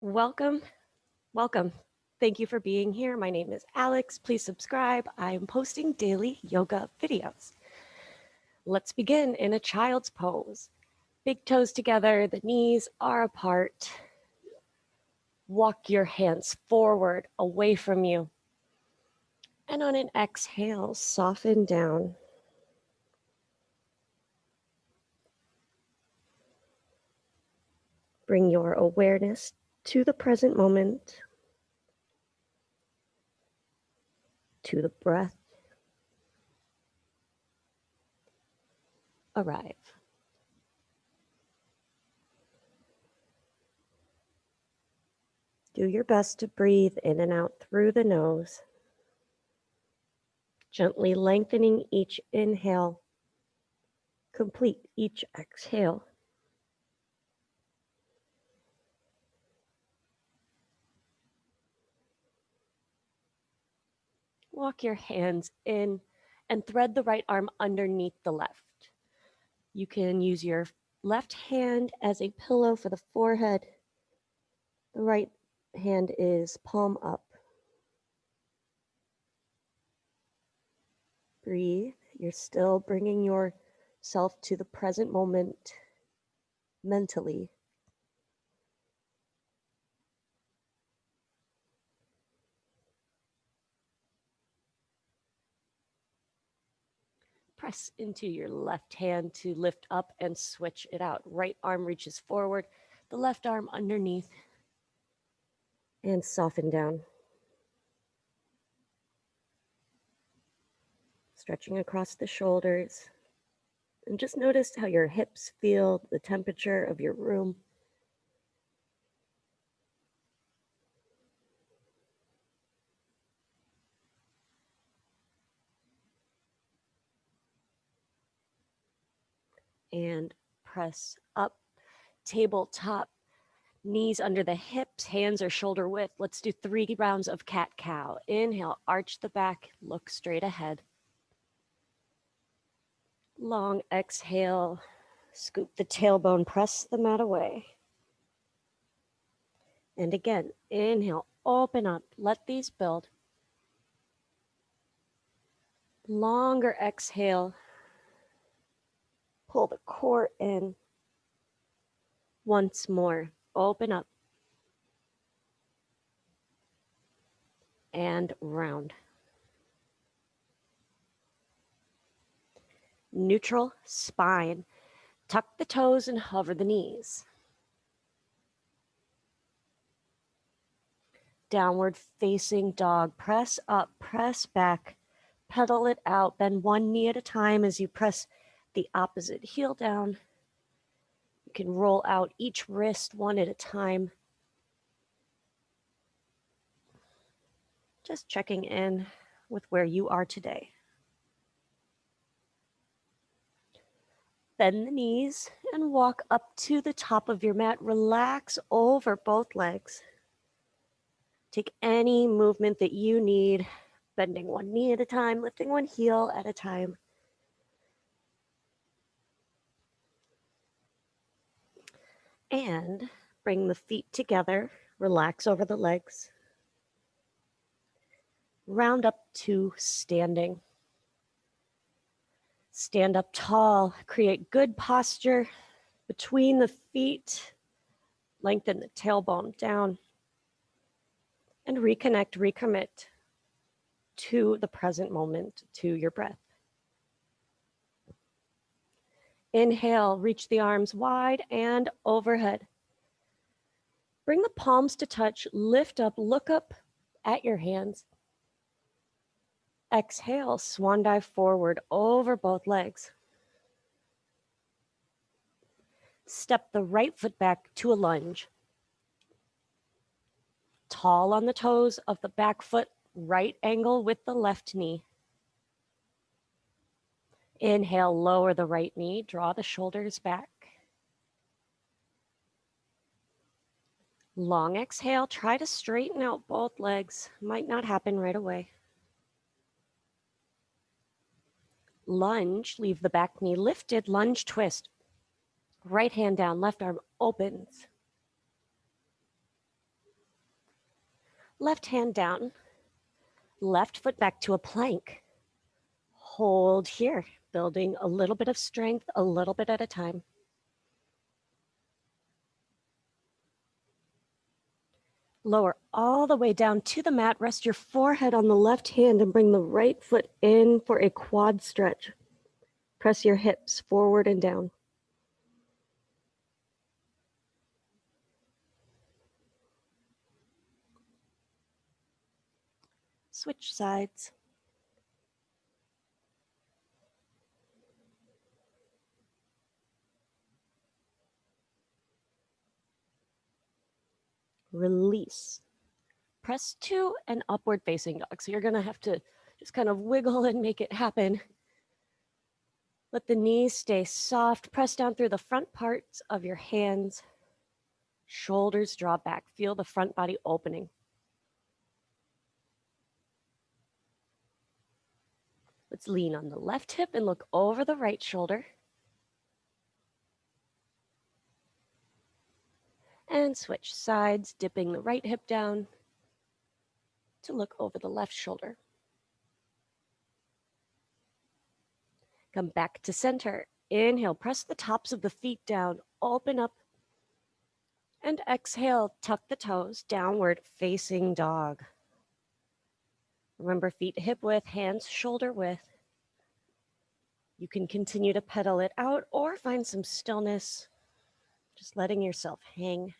Welcome, welcome. Thank you for being here. My name is Alex. Please subscribe. I am posting daily yoga videos. Let's begin in a child's pose. Big toes together, the knees are apart. Walk your hands forward, away from you. And on an exhale, soften down. Bring your awareness to the present moment, to the breath. Arrive. Do your best to breathe in and out through the nose, gently lengthening each inhale. Complete each exhale. Walk your hands in and thread the right arm underneath the left. You can use your left hand as a pillow for the forehead. The right hand is palm up. Breathe. You're still bringing yourself to the present moment mentally. Press into your left hand to lift up and switch it out. Right arm reaches forward, the left arm underneath, and soften down. Stretching across the shoulders. And just notice how your hips feel, the temperature of your room. And press up, tabletop, knees under the hips, hands are shoulder width. Let's do 3 rounds of cat-cow. Inhale, arch the back, look straight ahead. Long exhale, scoop the tailbone, press the mat away. And again, inhale, open up, let these build. Longer exhale, pull the core in. Once more, open up. And round. Neutral spine. Tuck the toes and hover the knees. Downward facing dog. Press up, press back, pedal it out. Bend one knee at a time as you press the opposite heel down. You can roll out each wrist one at a time. Just checking in with where you are today. Bend the knees and walk up to the top of your mat. Relax over both legs. Take any movement that you need, bending one knee at a time, lifting one heel at a time. And bring the feet together, relax over the legs. Round up to standing. Stand up tall, create good posture between the feet, lengthen the tailbone down, and reconnect, recommit to the present moment, to your breath. Inhale, reach the arms wide and overhead. Bring the palms to touch, lift up, look up at your hands. Exhale, swan dive forward over both legs. Step the right foot back to a lunge. Tall on the toes of the back foot, right angle with the left knee. Inhale, lower the right knee, draw the shoulders back. Long exhale, try to straighten out both legs. Might not happen right away. Lunge, leave the back knee lifted, lunge twist. Right hand down, left arm opens. Left hand down, left foot back to a plank. Hold here, building a little bit of strength, a little bit at a time. Lower all the way down to the mat. Rest your forehead on the left hand and bring the right foot in for a quad stretch. Press your hips forward and down. Switch sides. Release. Press to an upward facing dog. So you're going to have to just kind of wiggle and make it happen. Let the knees stay soft. Press down through the front parts of your hands. Shoulders draw back. Feel the front body opening. Let's lean on the left hip and look over the right shoulder. And switch sides, dipping the right hip down to look over the left shoulder. Come back to center. Inhale, press the tops of the feet down, open up. And exhale, tuck the toes, downward facing dog. Remember, feet hip width, hands shoulder width. You can continue to pedal it out or find some stillness, just letting yourself hang.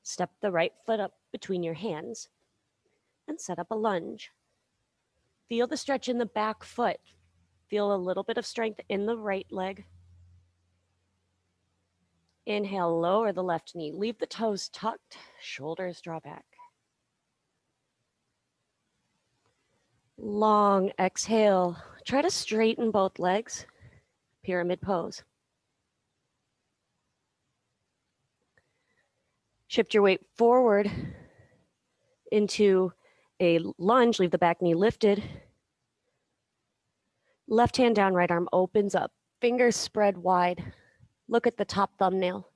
Step the right foot up between your hands and set up a lunge. Feel the stretch in the back foot. Feel a little bit of strength in the right leg. Inhale, lower the left knee. Leave the toes tucked, shoulders draw back. Long exhale. Try to straighten both legs. Pyramid pose. Shift your weight forward into a lunge. Leave the back knee lifted. Left hand down, right arm opens up. Fingers spread wide. Look at the top thumbnail.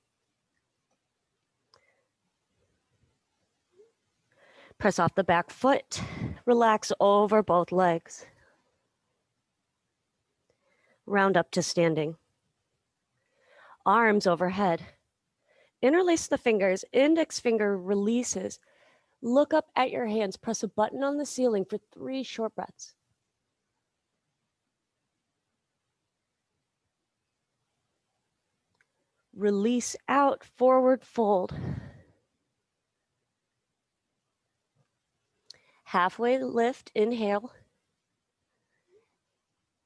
Press off the back foot. Relax over both legs. Round up to standing. Arms overhead. Interlace the fingers. Index finger releases. Look up at your hands. Press a button on the ceiling for 3 short breaths. Release out, forward fold. Halfway lift, inhale.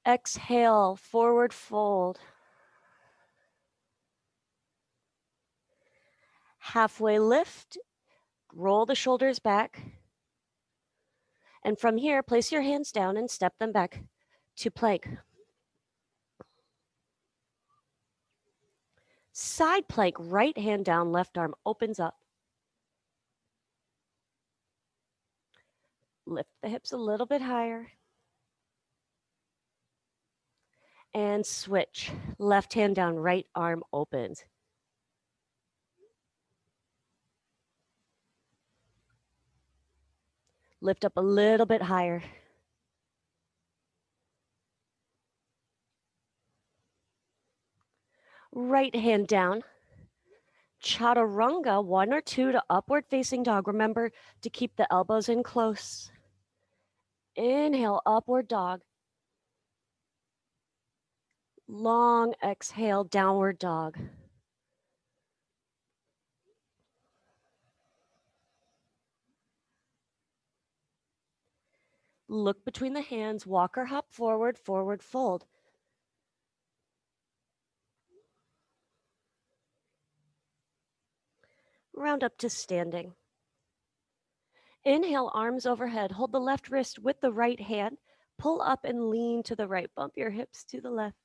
Exhale, forward fold. Halfway lift, roll the shoulders back. And from here, place your hands down and step them back to plank. Side plank, right hand down, left arm opens up. Lift the hips a little bit higher. And switch. Left hand down, right arm opens. Lift up a little bit higher. Right hand down. Chaturanga, 1 or 2 to upward facing dog. Remember to keep the elbows in close. Inhale, upward dog. Long exhale, downward dog. Look between the hands, walk or hop forward, forward fold. Round up to standing. Inhale, arms overhead. Hold the left wrist with the right hand. Pull up and lean to the right. Bump your hips to the left.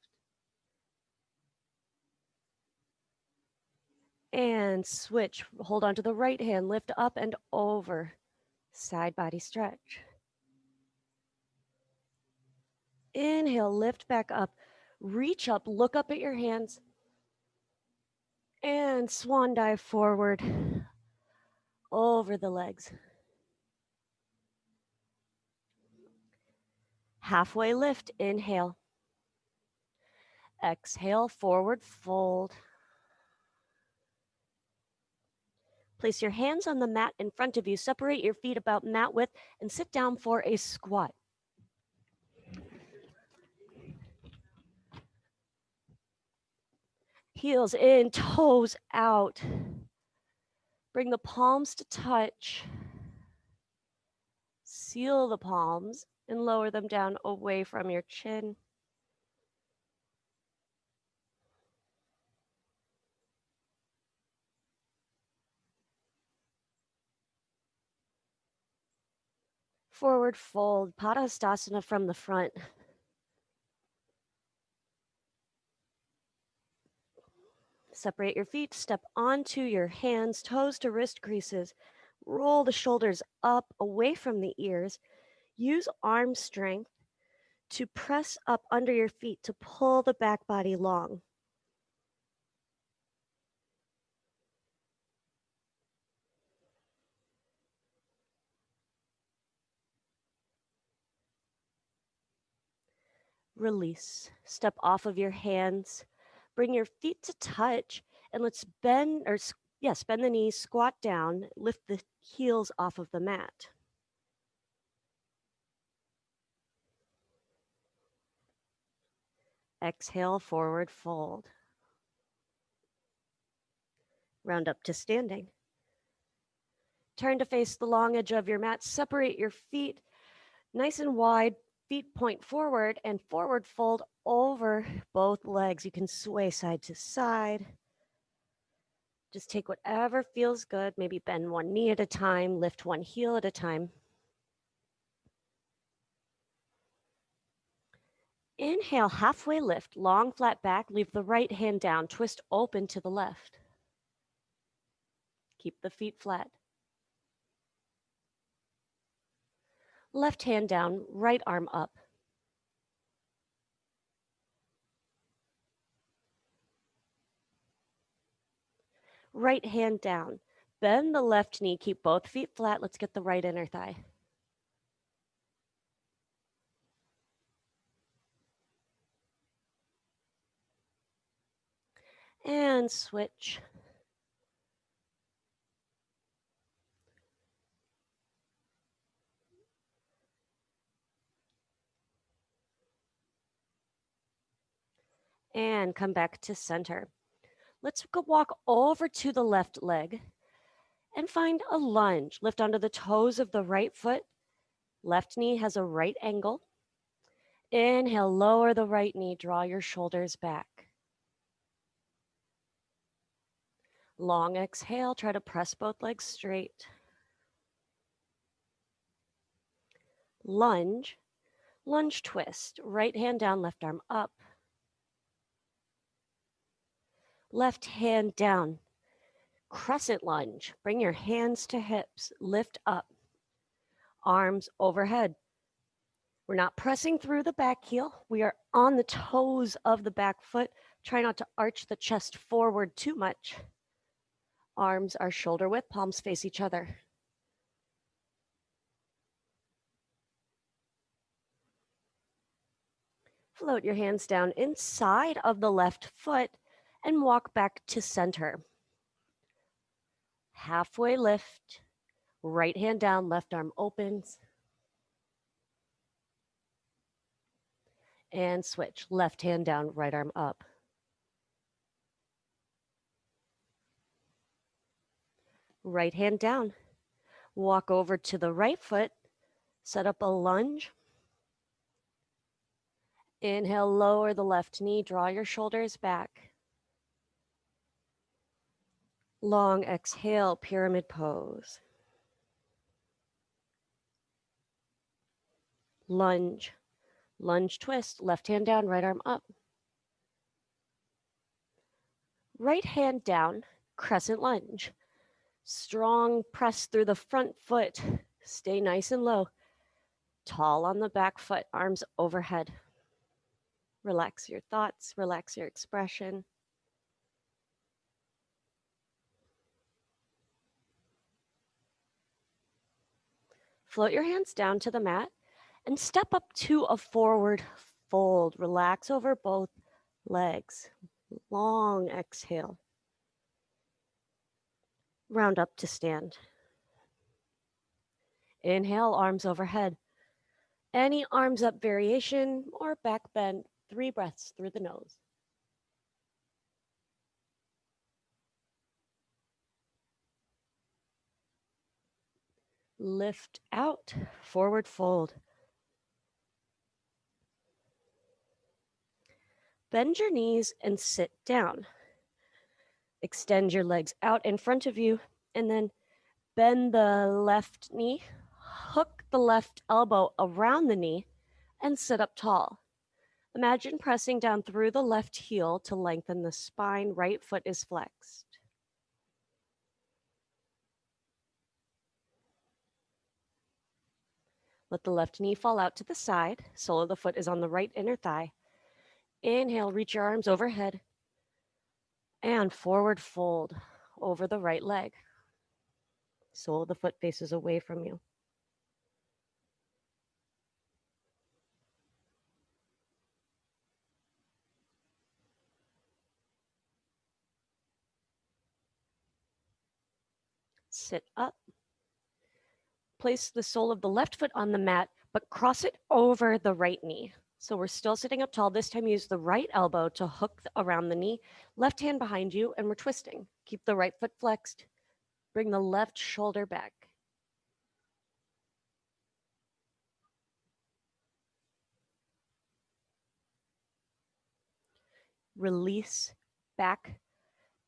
And switch. Hold on to the right hand. Lift up and over. Side body stretch. Inhale, lift back up. Reach up, look up at your hands, and swan dive forward over the legs. Halfway lift, inhale. Exhale, forward fold. Place your hands on the mat in front of you. Separate your feet about mat width and sit down for a squat. Heels in, toes out. Bring the palms to touch. Seal the palms and lower them down away from your chin. Forward fold, Padahastasana from the front. Separate your feet, step onto your hands, toes to wrist creases. Roll the shoulders up away from the ears. Use arm strength to press up under your feet to pull the back body long. Release. Step off of your hands. Bring your feet to touch and let's bend the knees, squat down, lift the heels off of the mat. Exhale, forward fold. Round up to standing. Turn to face the long edge of your mat. Separate your feet nice and wide. Feet point forward and forward fold over both legs. You can sway side to side. Just take whatever feels good. Maybe bend one knee at a time, lift one heel at a time. Inhale, halfway lift, long flat back. Leave the right hand down, twist open to the left. Keep the feet flat. Left hand down, right arm up. Right hand down. Bend the left knee, keep both feet flat. Let's get the right inner thigh. And switch. And come back to center. Let's go walk over to the left leg and find a lunge. Lift onto the toes of the right foot. Left knee has a right angle. Inhale, lower the right knee, draw your shoulders back. Long exhale, try to press both legs straight. Lunge, lunge twist, right hand down, left arm up. Left hand down, crescent lunge. Bring your hands to hips, lift up. Arms overhead. We're not pressing through the back heel. We are on the toes of the back foot. Try not to arch the chest forward too much. Arms are shoulder width, palms face each other. Float your hands down inside of the left foot and walk back to center. Halfway lift, right hand down, left arm opens. And switch, left hand down, right arm up. Right hand down. Walk over to the right foot, set up a lunge. Inhale, lower the left knee, draw your shoulders back. Long exhale, pyramid pose. Lunge, lunge twist, left hand down, right arm up. Right hand down, crescent lunge. Strong press through the front foot. Stay nice and low. Tall on the back foot, arms overhead. Relax your thoughts, relax your expression. Float your hands down to the mat and step up to a forward fold. Relax over both legs. Long exhale. Round up to stand. Inhale, arms overhead. Any arms up variation or back bend, 3 breaths through the nose. Lift out, forward fold. Bend your knees and sit down. Extend your legs out in front of you and then bend the left knee, hook the left elbow around the knee, and sit up tall. Imagine pressing down through the left heel to lengthen the spine. Right foot is flexed. Let the left knee fall out to the side. Sole of the foot is on the right inner thigh. Inhale, reach your arms overhead. And forward fold over the right leg. Sole of the foot faces away from you. Sit up. Place the sole of the left foot on the mat, but cross it over the right knee. So we're still sitting up tall. This time use the right elbow to hook around the knee, left hand behind you, and we're twisting. Keep the right foot flexed. Bring the left shoulder back. Release back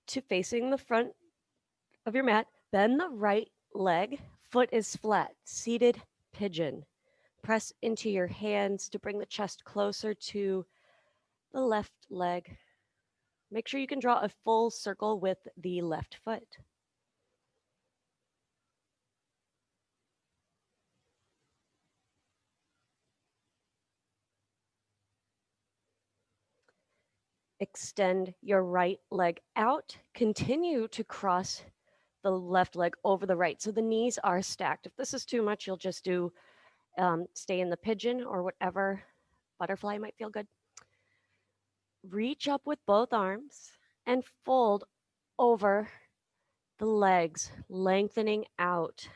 to facing the front of your mat. Bend the right leg. Foot is flat. Seated pigeon. Press into your hands to bring the chest closer to the left leg. Make sure you can draw a full circle with the left foot. Extend your right leg out. Continue to cross the left leg over the right. So the knees are stacked. If this is too much, you'll just do stay in the pigeon or whatever. Butterfly might feel good. Reach up with both arms and fold over the legs, lengthening out.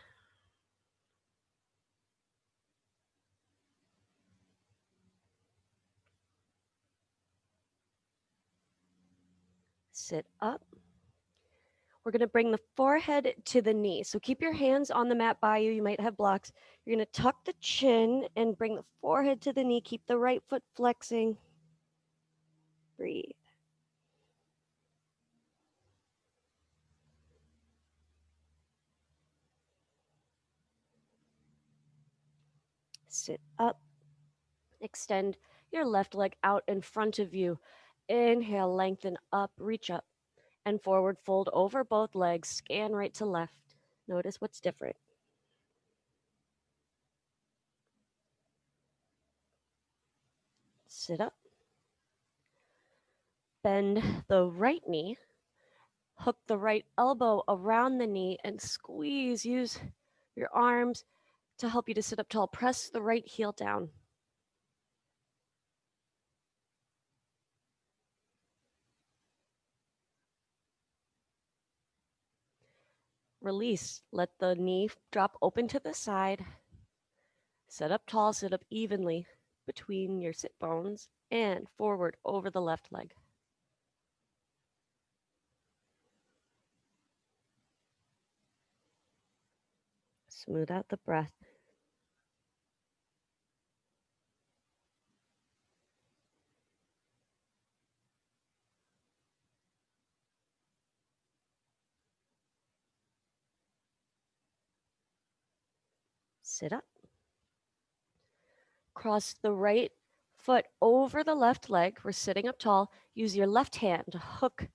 Sit up. We're going to bring the forehead to the knee. So keep your hands on the mat by you. You might have blocks. You're going to tuck the chin and bring the forehead to the knee. Keep the right foot flexing. Breathe. Sit up. Extend your left leg out in front of you. Inhale, lengthen up, reach up, and forward fold over both legs. Scan right to left. Notice what's different. Sit up. Bend the right knee. Hook the right elbow around the knee and squeeze. Use your arms to help you to sit up tall. Press the right heel down. Release. Let the knee drop open to the side. Sit up tall, sit up evenly between your sit bones and forward over the left leg. Smooth out the breath. Sit up. Cross the right foot over the left leg. We're sitting up tall. Use your left hand to hook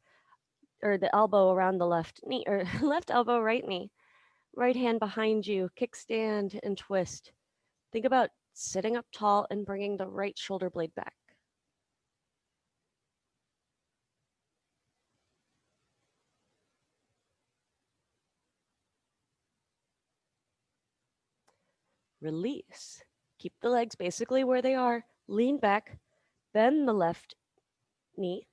or the elbow around the left knee or left elbow, right knee. Right hand behind you. Kickstand and twist. Think about sitting up tall and bringing the right shoulder blade back. Release. Keep the legs basically where they are. Lean back, bend the left knee,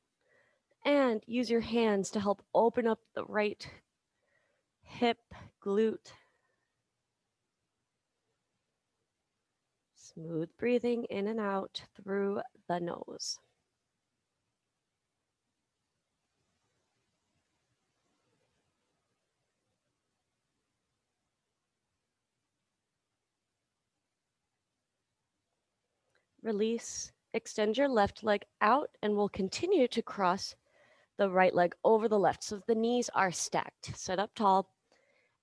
and use your hands to help open up the right hip, glute. Smooth breathing in and out through the nose. Release. Extend your left leg out and we'll continue to cross the right leg over the left. So the knees are stacked. Sit up tall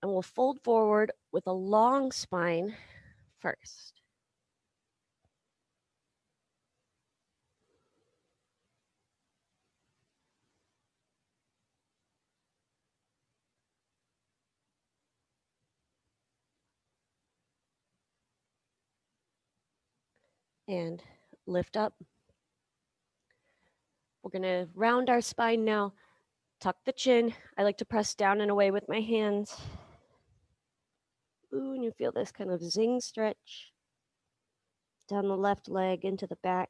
and we'll fold forward with a long spine first. And lift up. We're going to round our spine now. Tuck the chin. I like to press down and away with my hands. Ooh, and you feel this kind of zing stretch down the left leg into the back.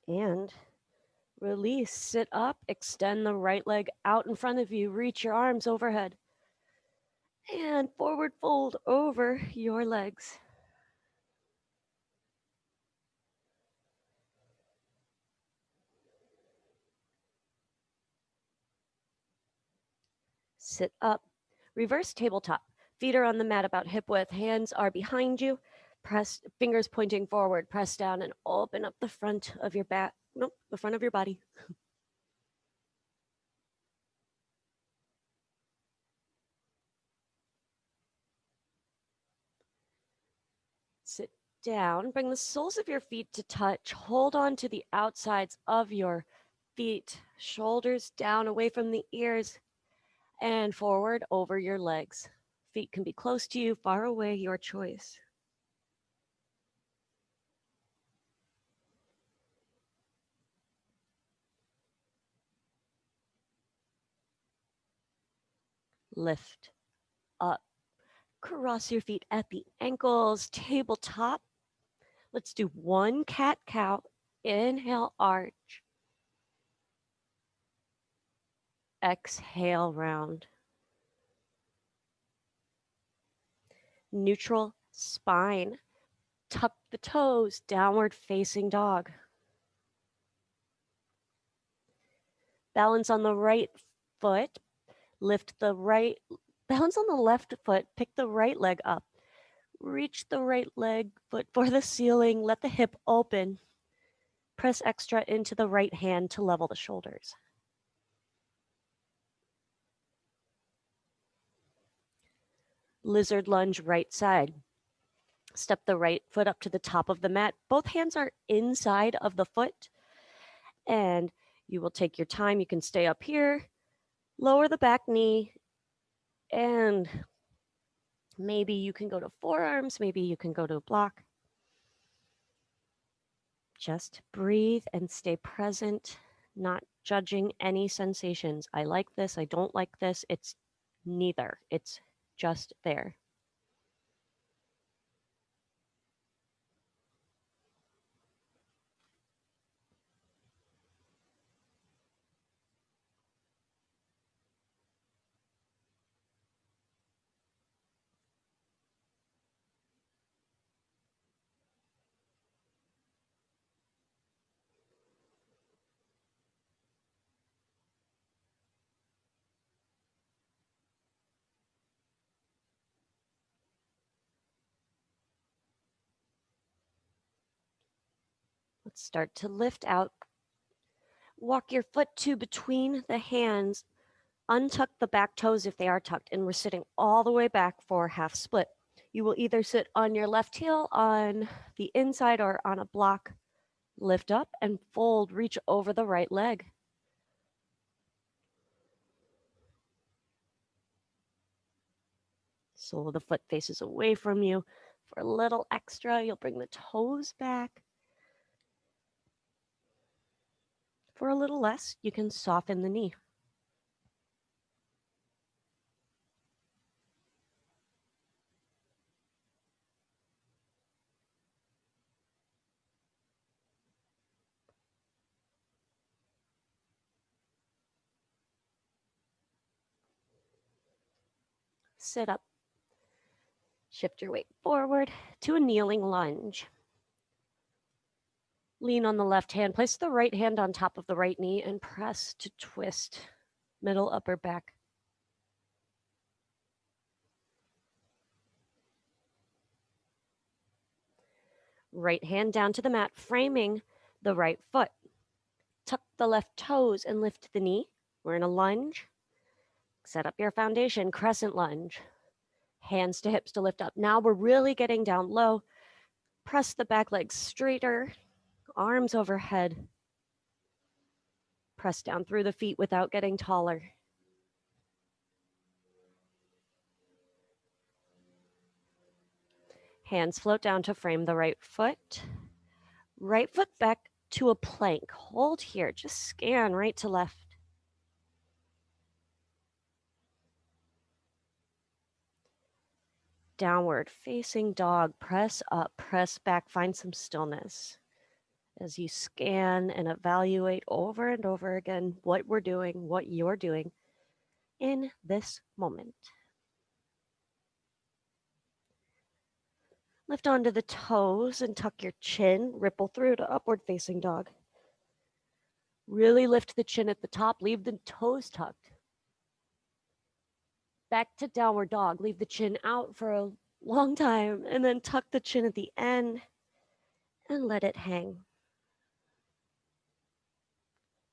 And release. Sit up. Extend the right leg out in front of you. Reach your arms overhead. And forward fold over your legs. Sit up. Reverse tabletop. Feet are on the mat about hip width. Hands are behind you. Press, fingers pointing forward. Press down and open up the front of your back. Nope, the front of your body. Sit down. Bring the soles of your feet to touch. Hold on to the outsides of your feet. Shoulders down away from the ears and forward over your legs. Feet can be close to you, far away, your choice. Lift up. Cross your feet at the ankles, tabletop. Let's do one cat-cow. Inhale, arch. Exhale, round. Neutral spine. Tuck the toes, downward facing dog. Balance on the right foot. Lift the right, balance on the left foot. Pick the right leg up. Reach the right leg foot for the ceiling. Let the hip open. Press extra into the right hand to level the shoulders. Lizard lunge, right side. Step the right foot up to the top of the mat. Both hands are inside of the foot. And you will take your time. You can stay up here, lower the back knee, and maybe you can go to forearms. Maybe you can go to a block. Just breathe and stay present, not judging any sensations. I like this. I don't like this. It's neither. It's just there. Let's start to lift out. Walk your foot to between the hands. Untuck the back toes if they are tucked, and we're sitting all the way back for half split. You will either sit on your left heel on the inside or on a block. Lift up and fold, reach over the right leg. Sole of the foot faces away from you. For a little extra, you'll bring the toes back. For a little less, you can soften the knee. Sit up. Shift your weight forward to a kneeling lunge. Lean on the left hand. Place the right hand on top of the right knee and press to twist. Middle upper back. Right hand down to the mat, framing the right foot. Tuck the left toes and lift the knee. We're in a lunge. Set up your foundation, crescent lunge. Hands to hips to lift up. Now we're really getting down low. Press the back leg straighter, arms overhead. Press down through the feet without getting taller. Hands float down to frame the right foot. Right foot back to a plank. Hold here. Just scan right to left. Downward facing dog. Press up, press back. Find some stillness as you scan and evaluate over and over again what we're doing, what you're doing in this moment. Lift onto the toes and tuck your chin. Ripple through to upward facing dog. Really lift the chin at the top. Leave the toes tucked. Back to downward dog. Leave the chin out for a long time and then tuck the chin at the end and let it hang.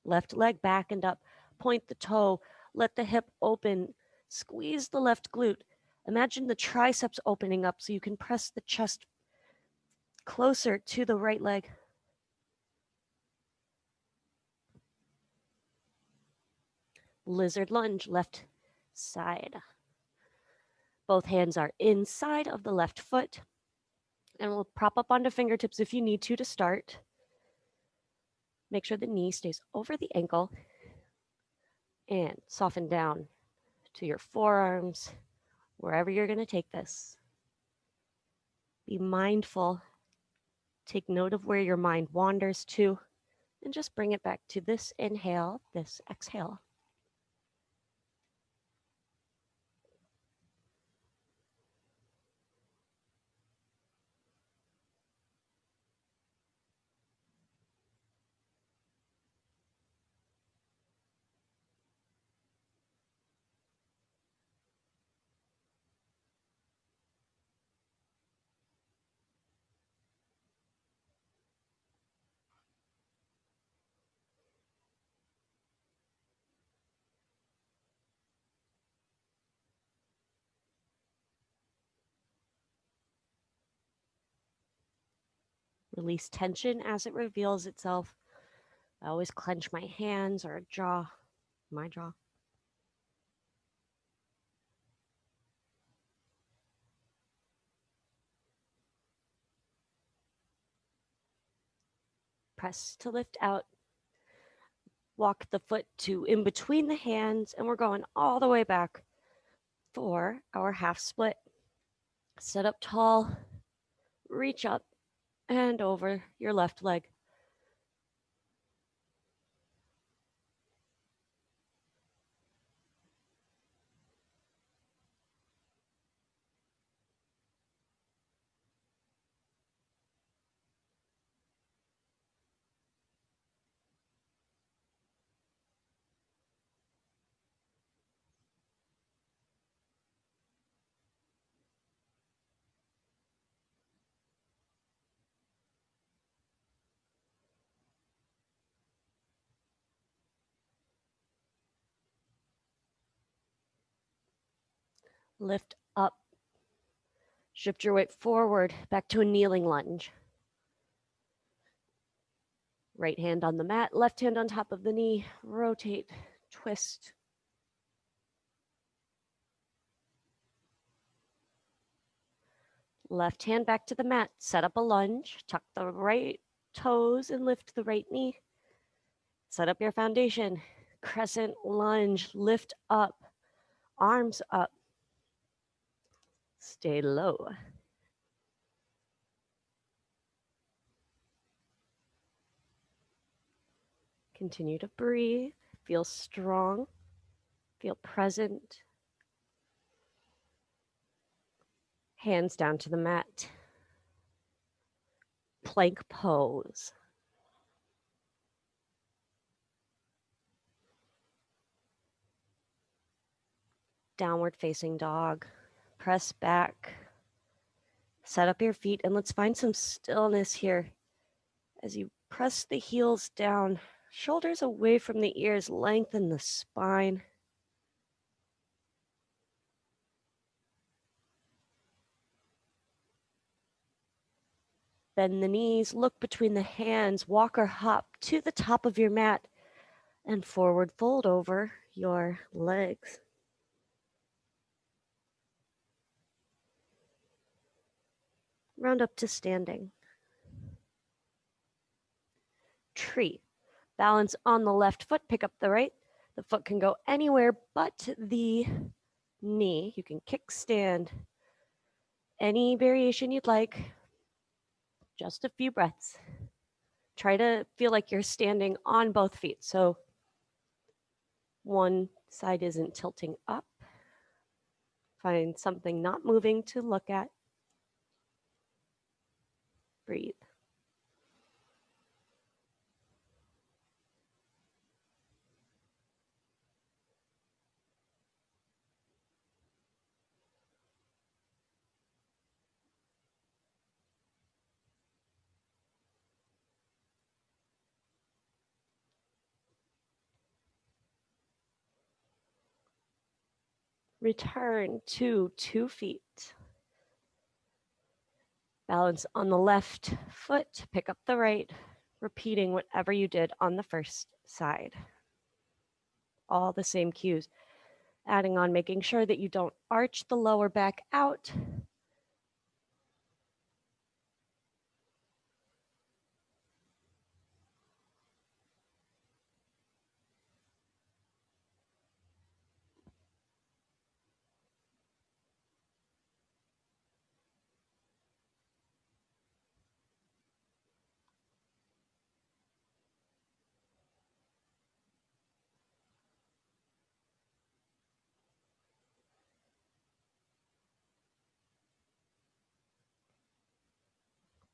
Left leg back and up. Point the toe. Let the hip open. Squeeze the left glute. Imagine the triceps opening up so you can press the chest closer to the right leg. Lizard lunge, left side. Both hands are inside of the left foot. And we'll prop up onto fingertips if you need to start. Make sure the knee stays over the ankle. And soften down to your forearms, wherever you're going to take this. Be mindful. Take note of where your mind wanders to, and just bring it back to this inhale, this exhale. Release tension as it reveals itself. I always clench my hands or my jaw. Press to lift out. Walk the foot to in between the hands, and we're going all the way back for our half split. Sit up tall, reach up and over your left leg. Lift up. Shift your weight forward, back to a kneeling lunge. Right hand on the mat, left hand on top of the knee. Rotate, twist. Left hand back to the mat. Set up a lunge. Tuck the right toes and lift the right knee. Set up your foundation. Crescent lunge. Lift up. Arms up. Stay low. Continue to breathe. Feel strong. Feel present. Hands down to the mat. Plank pose. Downward facing dog. Press back. Set up your feet and let's find some stillness here. As you press the heels down, shoulders away from the ears, lengthen the spine. Bend the knees, look between the hands, walk or hop to the top of your mat and forward fold over your legs. Round up to standing. Tree. Balance on the left foot, pick up the right. The foot can go anywhere but the knee. You can kickstand. Any variation you'd like. Just a few breaths. Try to feel like you're standing on both feet. So one side isn't tilting up. Find something not moving to look at. Breathe. Return to 2 feet. Balance on the left foot, pick up the right, repeating whatever you did on the first side. All the same cues. Adding on, making sure that you don't arch the lower back out.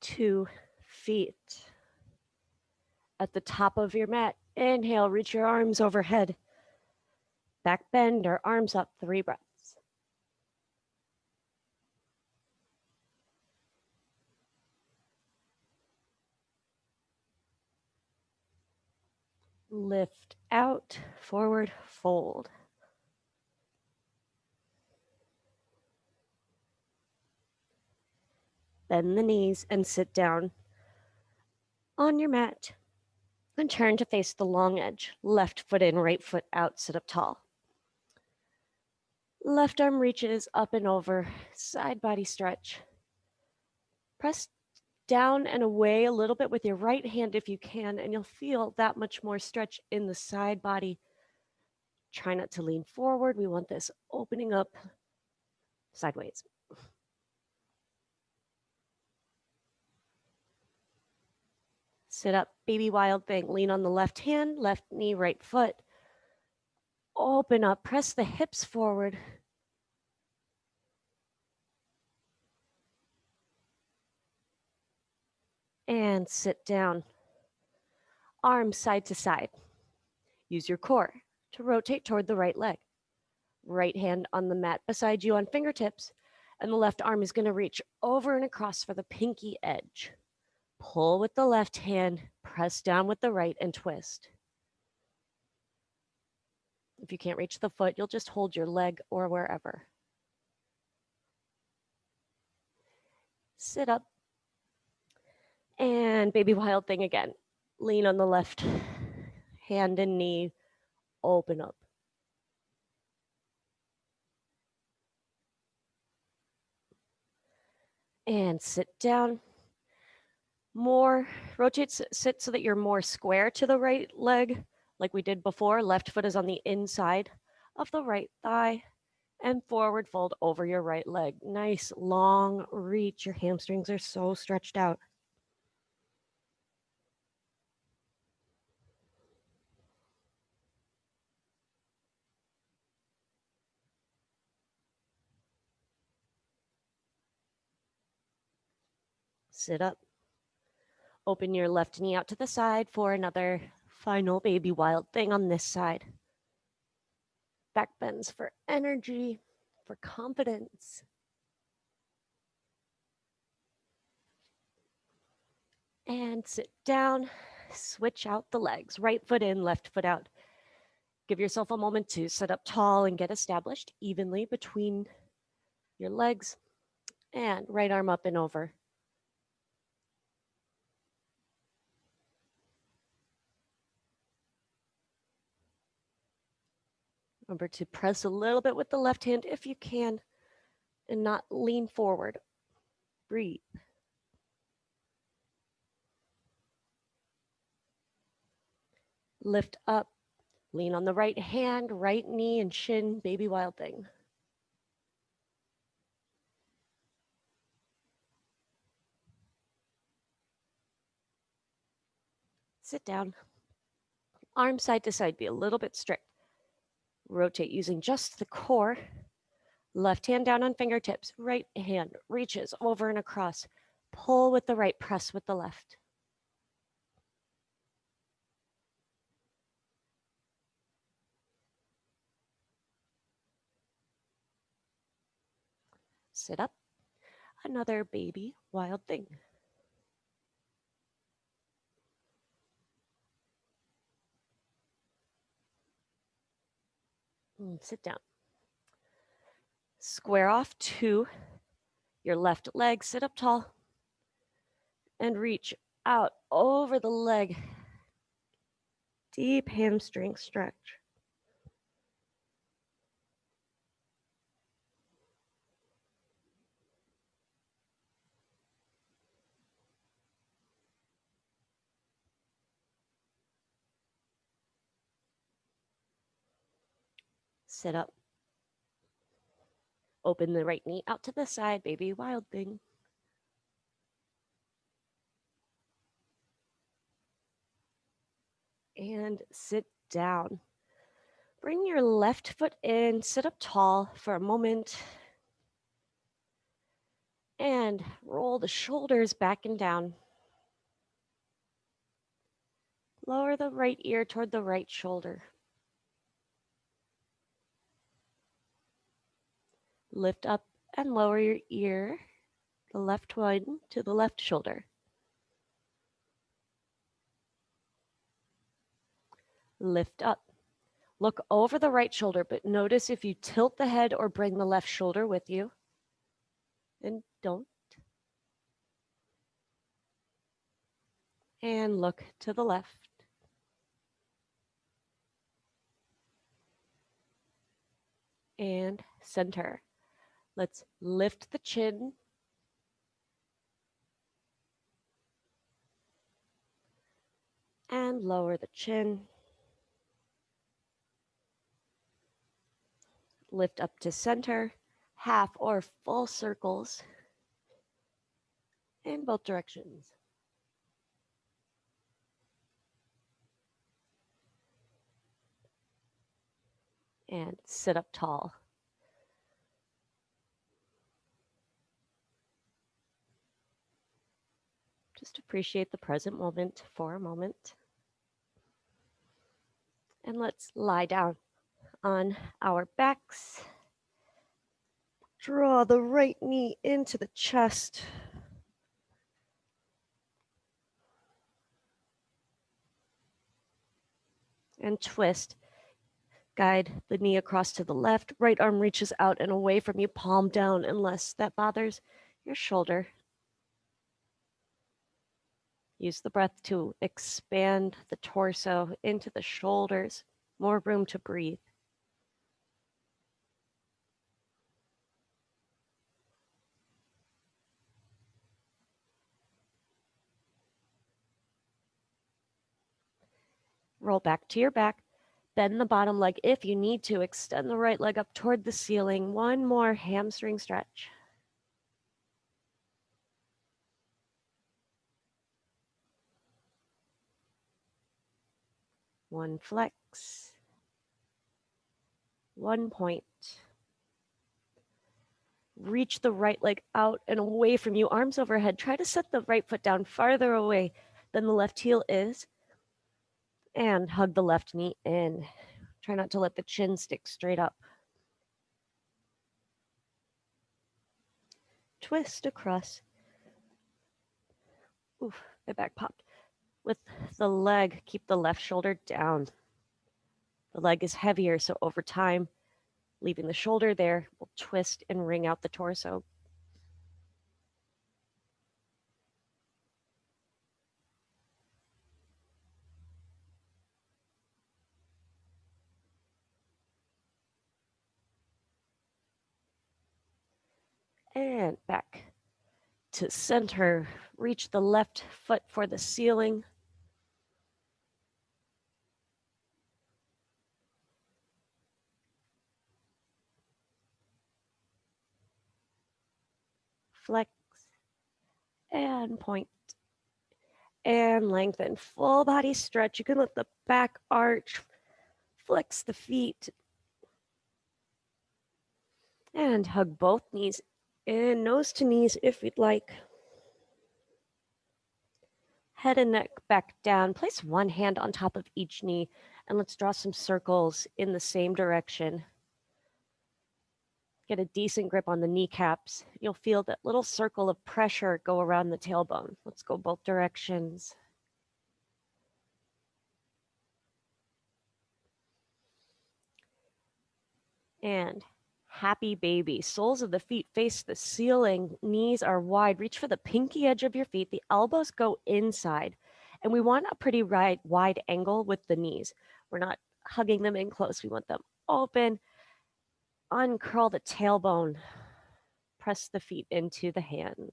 Two feet. At the top of your mat, inhale, reach your arms overhead. Back bend or arms up, 3 breaths. Lift out, forward fold. Bend the knees and sit down on your mat and turn to face the long edge. Left foot in, right foot out, sit up tall. Left arm reaches up and over, side body stretch. Press down and away a little bit with your right hand if you can, and you'll feel that much more stretch in the side body. Try not to lean forward. We want this opening up sideways. Sit up, baby wild thing. Lean on the left hand, left knee, right foot. Open up, press the hips forward. And sit down. Arms side to side. Use your core to rotate toward the right leg. Right hand on the mat beside you on fingertips, and the left arm is going to reach over and across for the pinky edge. Pull with the left hand, press down with the right, and twist. If you can't reach the foot, you'll just hold your leg or wherever. Sit up. And baby wild thing again. Lean on the left hand and knee. Open up. And sit down. More, rotate, sit so that you're more square to the right leg, like we did before. Left foot is on the inside of the right thigh, and forward fold over your right leg. Nice long reach. Your hamstrings are so stretched out. Sit up. Open your left knee out to the side for another final baby wild thing on this side. Back bends for energy, for confidence. And sit down. Switch out the legs. Right foot in, left foot out. Give yourself a moment to sit up tall and get established evenly between your legs. And right arm up and over. Remember to press a little bit with the left hand if you can and not lean forward. Breathe. Lift up. Lean on the right hand, right knee and shin, baby wild thing. Sit down. Arm side to side, be a little bit strict. Rotate using just the core. Left hand down on fingertips. Right hand reaches over and across. Pull with the right, press with the left. Sit up. Another baby wild thing. And sit down. Square off to your left leg. Sit up tall. And reach out over the leg. Deep hamstring stretch. Sit up. Open the right knee out to the side, baby wild thing. And sit down. Bring your left foot in, sit up tall for a moment. And roll the shoulders back and down. Lower the right ear toward the right shoulder. Lift up and lower your ear, the left one to the left shoulder. Lift up. Look over the right shoulder, but notice if you tilt the head or bring the left shoulder with you. And don't. And look to the left. And center. Let's lift the chin. And lower the chin. Lift up to center, half or full circles in both directions. And sit up tall. Just appreciate the present moment for a moment. And let's lie down on our backs. Draw the right knee into the chest. And twist. Guide the knee across to the left. Right arm reaches out and away from you, palm down, unless that bothers your shoulder. Use the breath to expand the torso into the shoulders. More room to breathe. Roll back to your back. Bend the bottom leg if you need to. Extend the right leg up toward the ceiling. One more hamstring stretch. One flex. One point. reach the right leg out and away from you, arms overhead. Try to set the right foot down farther away than the left heel is. And hug the left knee in. Try not to let the chin stick straight up. Twist across. Oof, my back popped. With the leg, keep the left shoulder down. The leg is heavier, so over time, leaving the shoulder there, we'll twist and wring out the torso. And back to center. Reach the left foot for the ceiling. Flex and point and lengthen. Full body stretch. You can let the back arch, flex the feet, and hug both knees in, nose to knees if you'd like. Head and neck back down. Place one hand on top of each knee, and let's draw some circles in the same direction. Get a decent grip on the kneecaps. You'll feel that little circle of pressure go around the tailbone. Let's go both directions. And happy baby. Soles of the feet face the ceiling. Knees are wide. Reach for the pinky edge of your feet. The elbows go inside. And we want a pretty wide angle with the knees. We're not hugging them in close. We want them open. Uncurl the tailbone. Press the feet into the hands.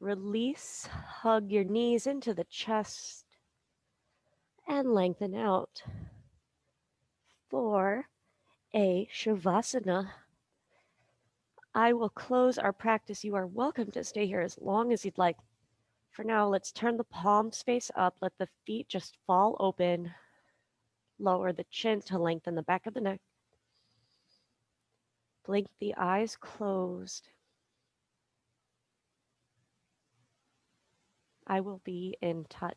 Release, hug your knees into the chest, and lengthen out for a Shavasana. I will close our practice. You are welcome to stay here as long as you'd like. For now, let's turn the palms face up. Let the feet just fall open. Lower the chin to lengthen the back of the neck. Blink the eyes closed. I will be in touch.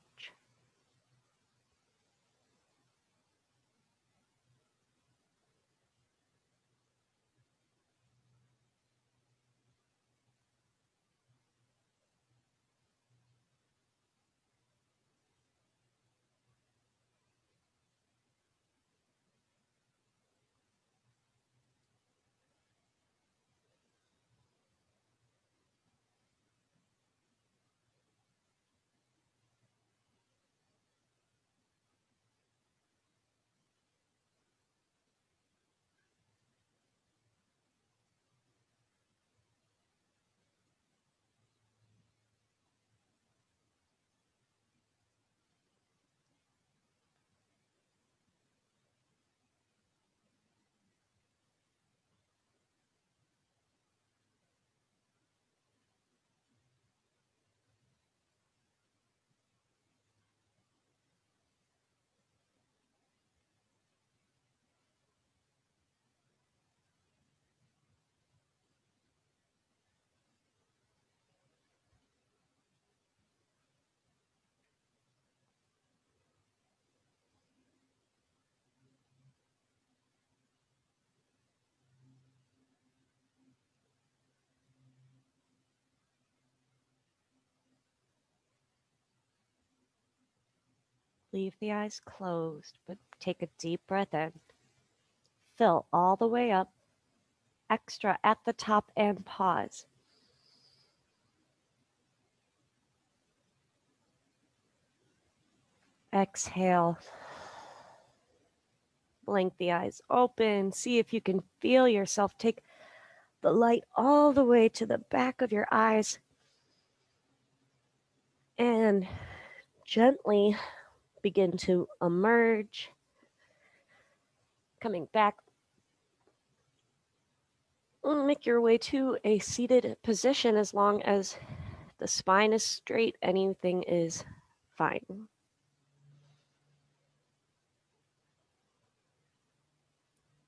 Leave the eyes closed, but take a deep breath in. Fill all the way up. Extra at the top and pause. Exhale. Blink the eyes open. See if you can feel yourself take the light all the way to the back of your eyes. And gently begin to emerge. Coming back. Make your way to a seated position as long as the spine is straight, anything is fine.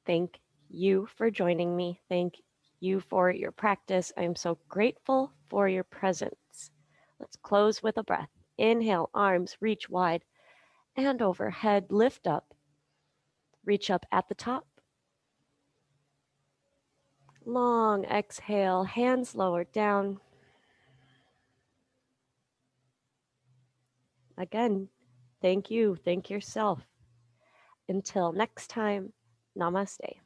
Thank you for joining me. Thank you for your practice. I'm so grateful for your presence. Let's close with a breath. Inhale, arms reach wide and overhead, lift up. Reach up at the top. Long exhale, hands lower down. Again, thank you, thank yourself. Until next time, namaste.